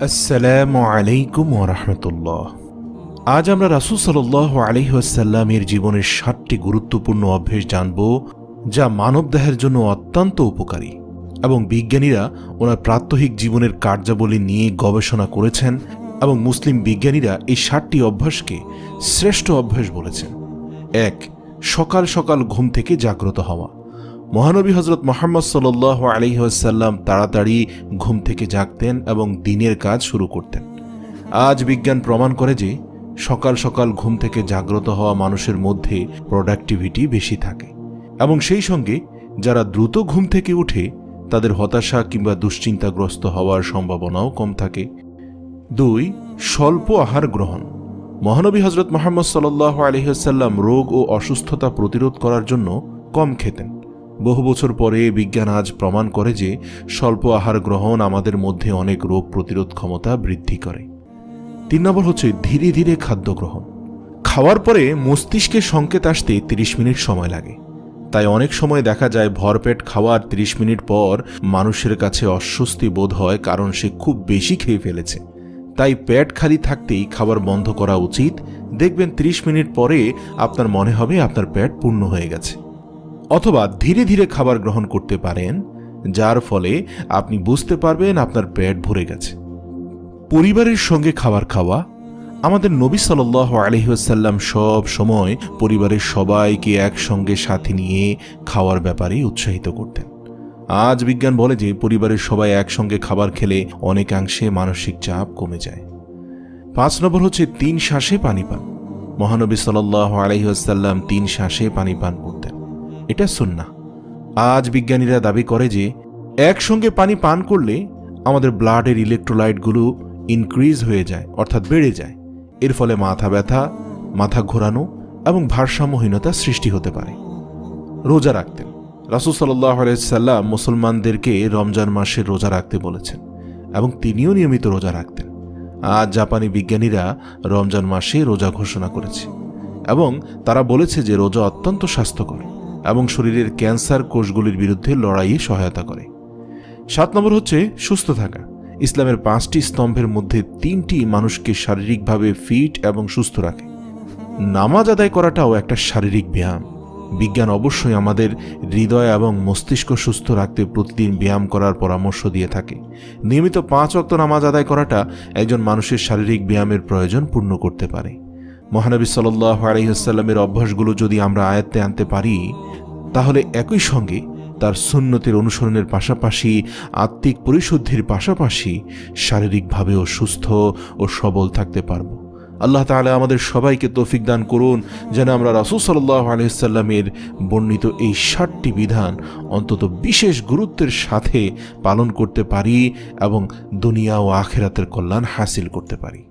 আসসালামু আলাইকুম ওয়া রাহমাতুল্লাহ। আজ আমরা রাসূল সাল্লাল্লাহু আলাইহি ওয়াসাল্লামের জীবনের ৭টি গুরুত্বপূর্ণ অভ্যাস জানব, যা মানবদেহের জন্য অত্যন্ত উপকারী এবং বিজ্ঞানীরা ওনার প্রাত্যহিক জীবনের কার্যাবলী নিয়ে গবেষণা করেছেন এবং মুসলিম বিজ্ঞানীরা এই ৭টি অভ্যাসকে শ্রেষ্ঠ অভ্যাস বলেছেন। ১. সকাল সকাল ঘুম থেকে জাগ্রত হওয়া। মহানবী হযরত মুহাম্মদ সাল্লাল্লাহু আলাইহি ওয়াসাল্লাম তাড়াতাড়ি ঘুম থেকে জাগতেন এবং দিনের কাজ শুরু করতেন। আজ বিজ্ঞান প্রমাণ করে যে সকাল সকাল ঘুম থেকে জাগ্রত হওয়া মানুষের মধ্যে প্রোডাক্টিভিটি বেশি থাকে এবং সেই সঙ্গে যারা দ্রুত ঘুম থেকে উঠে তাদের হতাশা কিংবা দুশ্চিন্তাগ্রস্ত হওয়ার সম্ভাবনাও কম থাকে। ২. স্বল্প আহার গ্রহণ। মহানবী হযরত মুহাম্মদ সাল্লাল্লাহু আলাইহি ওয়াসাল্লাম রোগ ও অসুস্থতা প্রতিরোধ করার জন্য কম খেতেন। বহু বছর পরে বিজ্ঞান আজ প্রমাণ করে যে স্বল্প আহার গ্রহণ আমাদের মধ্যে অনেক রোগ প্রতিরোধ ক্ষমতা বৃদ্ধি করে। ৩ নম্বর হচ্ছে ধীরে ধীরে খাদ্য গ্রহণ। খাওয়ার পরে মস্তিষ্কের সংকেত আসতে ৩০ মিনিট সময় লাগে, তাই অনেক সময় দেখা যায় ভরপেট খাওয়ার ৩০ মিনিট পর মানুষের কাছে অস্বস্তি বোধ হয়, কারণ সে খুব বেশি খেয়ে ফেলেছে। তাই পেট খালি থাকতেই খাবার বন্ধ করা উচিত। দেখবেন ৩০ মিনিট পরে আপনার মনে হবে আপনার পেট পূর্ণ হয়ে গেছে। অথবা ধীরে ধীরে খাবার গ্রহণ করতে পারেন, যার ফলে আপনি বুঝতে পারবেন আপনার পেট ভরে গেছে। পরিবারের সঙ্গে খাবার খাওয়া। আমাদের নবী সাল্লাল্লাহু আলাইহি ওয়াসাল্লাম সব সময় পরিবারের সবাইকে একসঙ্গে সাথে নিয়ে খাওয়ার ব্যাপারে উৎসাহিত করতেন। আজ বিজ্ঞান বলে যে পরিবারের সবাই একসঙ্গে খাবার খেলে অনেকাংশে মানসিক চাপ কমে যায়। ৫ নম্বর হচ্ছে ৩ শ্বাসে পানি পান। মহানবী সাল্লাল্লাহু আলাইহি ওয়াসাল্লাম ৩ শ্বাসে পানি পান করতেন। এটা সুন্নাহ। আজ বিজ্ঞানীরা দাবি করে যে একসঙ্গে পানি পান করলে আমাদের ব্লাডের ইলেকট্রোলাইটগুলো ইনক্রিজ হয়ে যায়, অর্থাৎ বেড়ে যায়। এর ফলে মাথা ব্যথা, মাথা ঘোরানো এবং ভারসাম্যহীনতা সৃষ্টি হতে পারে। রোজা রাখতেন। রাসূল সাল্লাল্লাহু আলাইহি ওয়াসাল্লাম মুসলমানদেরকে রমজান মাসে রোজা রাখতে বলেছেন এবং তিনিও নিয়মিত রোজা রাখতেন। আজ জাপানি বিজ্ঞানীরা রমজান মাসে রোজা ঘোষণা করেছে এবং তারা বলেছে যে রোজা অত্যন্ত স্বাস্থ্যকর এবং শরীরের ক্যান্সার কোষগুলির বিরুদ্ধে লড়াইয়ে সহায়তা করে। ৭ নম্বর হচ্ছে সুস্থ থাকা। ইসলামের 5টি স্তম্ভের মধ্যে 3টি মানুষকে শারীরিকভাবে ফিট এবং সুস্থ রাখে। নামাজ আদায় করাটাও একটা শারীরিক ব্যায়াম। বিজ্ঞান অবশ্যই আমাদের হৃদয় এবং মস্তিষ্ক সুস্থ রাখতে প্রতিদিন ব্যায়াম করার পরামর্শ দিয়ে থাকে। নিয়মিত 5 ওয়াক্ত নামাজ আদায় করাটা একজন মানুষের শারীরিক ব্যায়ামের প্রয়োজন পূর্ণ করতে পারে। মহানবী সাল্লাল্লাহু আলাইহি ওয়াসাল্লামের অভ্যাসগুলো যদি আমরা আয়ত্তে আনতে পারি, তাহলে একই সঙ্গে তার সুন্নতের অনুসরণের পাশাপাশি আত্মিক পরিশুদ্ধির পাশাপাশি শারীরিকভাবেও সুস্থ ও সবল থাকতে পারব। আল্লাহ তাআলা আমাদের সবাইকে তৌফিক দান করুন যেন আমরা রাসূল সাল্লাল্লাহু আলাইহি ওয়াসাল্লামের বর্ণিত এই 7টি বিধান অন্তত বিশেষ গুরুত্বের সাথে পালন করতে পারি এবং দুনিয়া ও আখিরাতের কল্যাণ হাসিল করতে পারি।